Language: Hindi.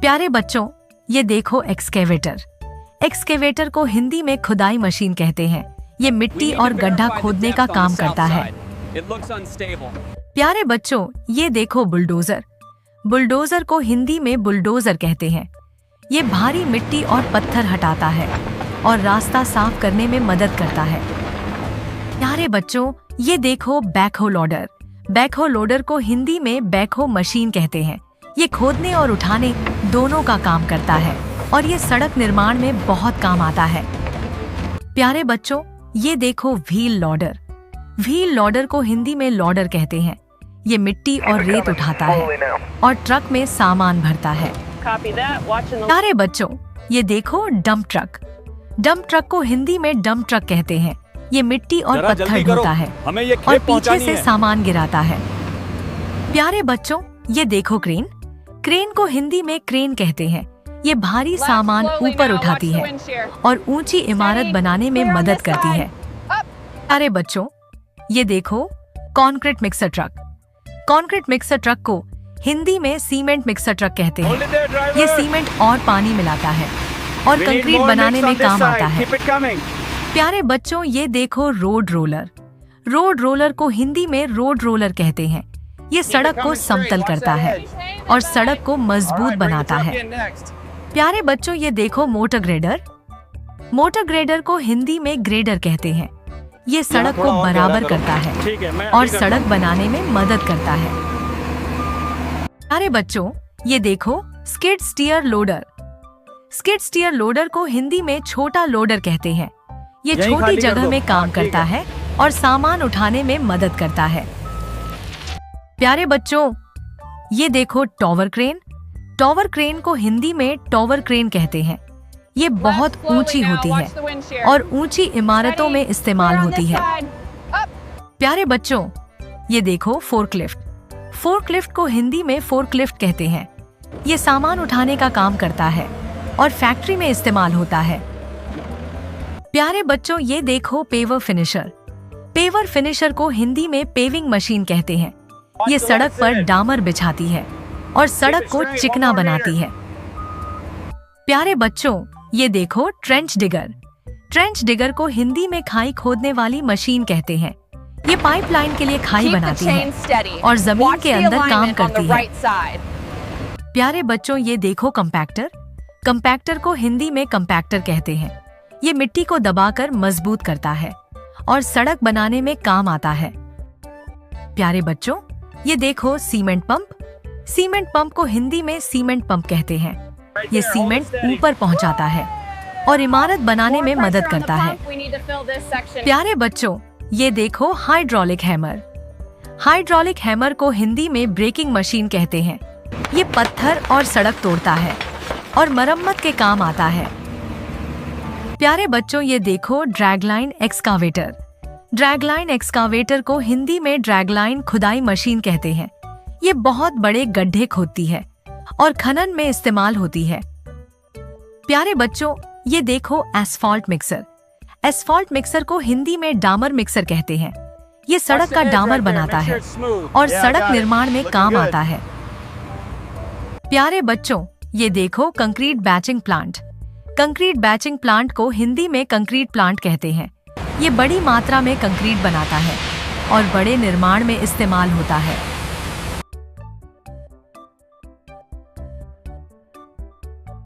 प्यारे बच्चों, ये देखो एक्सकेवेटर। एक्सकेवेटर को हिंदी में खुदाई मशीन कहते हैं। ये मिट्टी और गड्ढा खोदने का काम करता है। प्यारे बच्चों, ये देखो बुलडोजर। बुलडोजर को हिंदी में बुलडोजर कहते हैं। ये भारी मिट्टी और पत्थर हटाता है और रास्ता साफ करने में मदद करता है। प्यारे बच्चों, ये देखो बैकहो लोडर। बैकहो लोडर को हिंदी में बैकहो मशीन कहते हैं। ये खोदने और उठाने दोनों का काम करता है और ये सड़क निर्माण में बहुत काम आता है। प्यारे बच्चों, ये देखो व्हील लोडर। व्हील लोडर को हिंदी में लोडर कहते हैं। ये मिट्टी और रेत उठाता है और ट्रक में सामान भरता है। प्यारे बच्चों, ये देखो डंप ट्रक। डंप ट्रक को हिंदी में डंप ट्रक कहते हैं। ये मिट्टी और पत्थर ढोता है और पीछे से सामान गिराता है। प्यारे बच्चों, ये देखो क्रेन। क्रेन को हिंदी में क्रेन कहते हैं। ये भारी सामान ऊपर उठाती है और ऊंची इमारत बनाने में मदद करती है। प्यारे बच्चों, ये देखो concrete mixer truck. Concrete mixer truck को हिंदी में सीमेंट मिक्सर ट्रक कहते हैं। ये सीमेंट और पानी मिलाता है और कंक्रीट बनाने में काम आता है। प्यारे बच्चों, ये देखो रोड रोलर। रोड रोलर को हिंदी में रोड रोलर कहते हैं। ये सड़क को समतल करता है और सड़क को मजबूत बनाता है। प्यारे बच्चों, ये देखो मोटर ग्रेडर। मोटर ग्रेडर को हिंदी में ग्रेडर कहते हैं। ये सड़क को बराबर करता है और सड़क बनाने में मदद करता है। प्यारे बच्चों, ये देखो skid steer loader. Skid steer loader को हिंदी में छोटा लोडर कहते हैं। ये छोटी जगह में काम करता है और सामान उठाने में मदद करता है। प्यारे बच्चों, ये देखो टॉवर क्रेन। टॉवर क्रेन को हिंदी में टॉवर क्रेन कहते हैं। ये बहुत ऊंची होती है और ऊंची इमारतों में इस्तेमाल होती है। प्यारे बच्चों, ये देखो फोर्कलिफ्ट। फोर्कलिफ्ट को हिंदी में फोर्कलिफ्ट कहते हैं। ये सामान उठाने का काम करता है और फैक्ट्री में इस्तेमाल होता है। प्यारे बच्चों, ये देखो पेवर फिनिशर। पेवर फिनिशर को हिंदी में पेविंग मशीन कहते हैं। ये सड़क पर डामर बिछाती है और सड़क को चिकना बनाती है। प्यारे बच्चों, ये देखो ट्रेंच डिगर। ट्रेंच डिगर को हिंदी में खाई खोदने वाली मशीन कहते हैं। ये पाइपलाइन के लिए खाई बनाती है और जमीन के अंदर काम करती है। प्यारे बच्चों, ये देखो कंपैक्टर। कंपैक्टर को हिंदी में कंपैक्टर कहते हैं। ये मिट्टी को दबाकर मजबूत करता है और सड़क बनाने में काम आता है। प्यारे बच्चों, ये देखो सीमेंट पंप। सीमेंट पंप को हिंदी में सीमेंट पंप कहते हैं। ये सीमेंट ऊपर पहुंचाता है और इमारत बनाने में मदद करता है। प्यारे बच्चों, ये देखो हाइड्रोलिक हैमर। हाइड्रोलिक हैमर को हिंदी में ब्रेकिंग मशीन कहते हैं। ये पत्थर और सड़क तोड़ता है और मरम्मत के काम आता है। प्यारे बच्चों, ये देखो ड्रैगलाइन एक्सकावेटर। ड्रैगलाइन एक्सकावेटर को हिंदी में ड्रैगलाइन खुदाई मशीन कहते हैं। ये बहुत बड़े गड्ढे खोदती है और खनन में इस्तेमाल होती है। प्यारे बच्चों, ये देखो एस्फॉल्ट मिक्सर। एस्फॉल्ट मिक्सर को हिंदी में डामर मिक्सर कहते हैं। ये सड़क का डामर बनाता है और सड़क निर्माण में काम आता है। प्यारे बच्चों, ये देखो concrete batching plant. Concrete batching plant को हिंदी में कंक्रीट प्लांट कहते हैं। ये बड़ी मात्रा में कंक्रीट बनाता है और बड़े निर्माण में इस्तेमाल होता है।